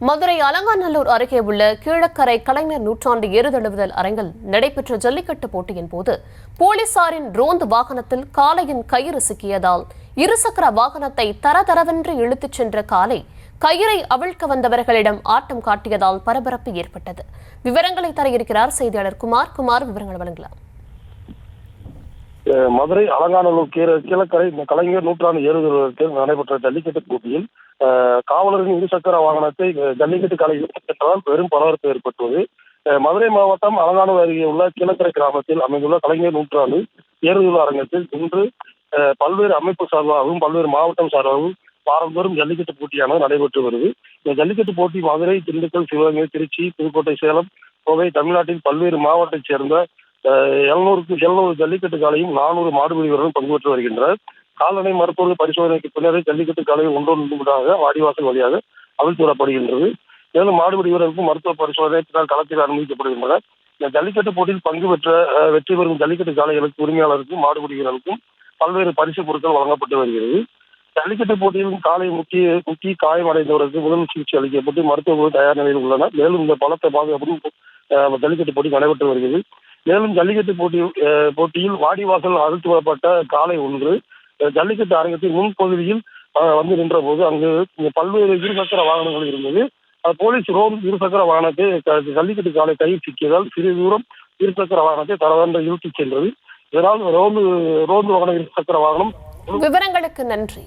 மதுரை அலங்காநல்லூர் அருகே உள்ள கீழக்கரை கலைஞர் நூற்றாண்டு ஏறுதழுவுதல் அரங்கில் நடைபெற்ற ஜல்லிக்கட்டு போட்டியின் போது போலீசாரின் ரோந்து வாகனத்தில் காளையின் கயிறு சிக்கியதால் இருசக்கர வாகனத்தை தரதரவென்று இழுத்துச் சென்ற காளை கயிறை அவிழ்க்க வந்தவர்களிடம் ஆட்டம் காட்டியதால் பரபரப்பு ஏற்பட்டது. விவரங்களை தர இருக்கிறார் செய்தியாளர் குமார். விவரங்கள் வழங்கலாம். மதுரை அலங்காநல்லூர் கீழக்கரை கலைஞர் நூற்றாண்டு ஏறுதழுவுதல் நடைபெற்ற ஜல்லிக்கட்டு போட்டியில் காவலரின் இருசக்கர வாகனத்தை ஜல்லிக்கட்டு காளை சென்றதால் பெரும் பரபரப்பு ஏற்பட்டுள்ளது. மதுரை மாவட்டம் அலங்காநல்லூர் அருகே உள்ள கீழக்கரை கிராமத்தில் அமைந்துள்ள கலைஞர் நூற்றாண்டு ஏறுதழுவுதல் அரங்கத்தில் இன்று பல்வேறு அமைப்பு சார்பாகவும் பல்வேறு மாவட்டம் சார்பாகவும் பாரம்பரியம் ஜல்லிக்கட்டு போட்டியானது நடைபெற்று வருது. இந்த ஜல்லிக்கட்டு போட்டி மதுரை, திண்டுக்கல், சிவகங்கை, திருச்சி, புதுக்கோட்டை, சேலம், கோவை, தமிழ்நாட்டின் பல்வேறு மாவட்டத்தைச் சேர்ந்த 700 ஜல்லிக்கட்டு காளையும் 400 மாடுபிடி வீரர்களும் பங்கு பெற்று வருகின்றனர். கால்நடை மருத்துவர்கள் பரிசோதனைக்கு பின்னரே ஜல்லிக்கட்டு காளை ஒன்றொன்றாக வாடிவாசல் வழியாக அவிழ்த்து வரப்படுகின்றது. மேலும் மாடுபிடி வீரர்களுக்கும் மருத்துவ பரிசோதனை பின்னர் களத்தில் அனுமதிக்கப்படுகின்றனர். இந்த ஜல்லிக்கட்டு போட்டியில் பங்கு பெற்ற வெற்றி பெறும் ஜல்லிக்கட்டு காளைகளுக்கு உரிமையாளருக்கும் மாடுபிடி வீரர்களுக்கும் பல்வேறு பரிசு பொருட்கள் வழங்கப்பட்டு வருகிறது. ஜல்லிக்கட்டு போட்டியில் காலை முக்கி காயமடைந்தவருக்கு முதல் சிகிச்சை அளிக்கப்பட்டு மருத்துவ தயார் நிலையில் உள்ளனர். மேலும் இந்த பலத்தை பாதுகாப்பும் ஜல்லிக்கட்டு போட்டி நடைபெற்று வருகிறது. மேலும் ஜல்லிக்கட்டு போட்டியில் வாடிவாசல் அழுத்து வரப்பட்ட காளை ஒன்று ஜல்லிக்கட்டு அரங்கத்தின் முன்பகுதியில் வந்து நின்ற போது அங்கு பல்வேறு இருசக்கர வாகனங்கள் இருந்தது. போலீஸ் இருசக்கர வாகனத்தை ஜல்லிக்கட்டு காளை கையில் சிக்கியதால் சிறிது தூரம் இருசக்கர வாகனத்தை தரவென்று இழுத்துச் சென்றது. இதனால் ரோந்து வாகன இருசக்கர வாகனம். விவரங்களுக்கு நன்றி.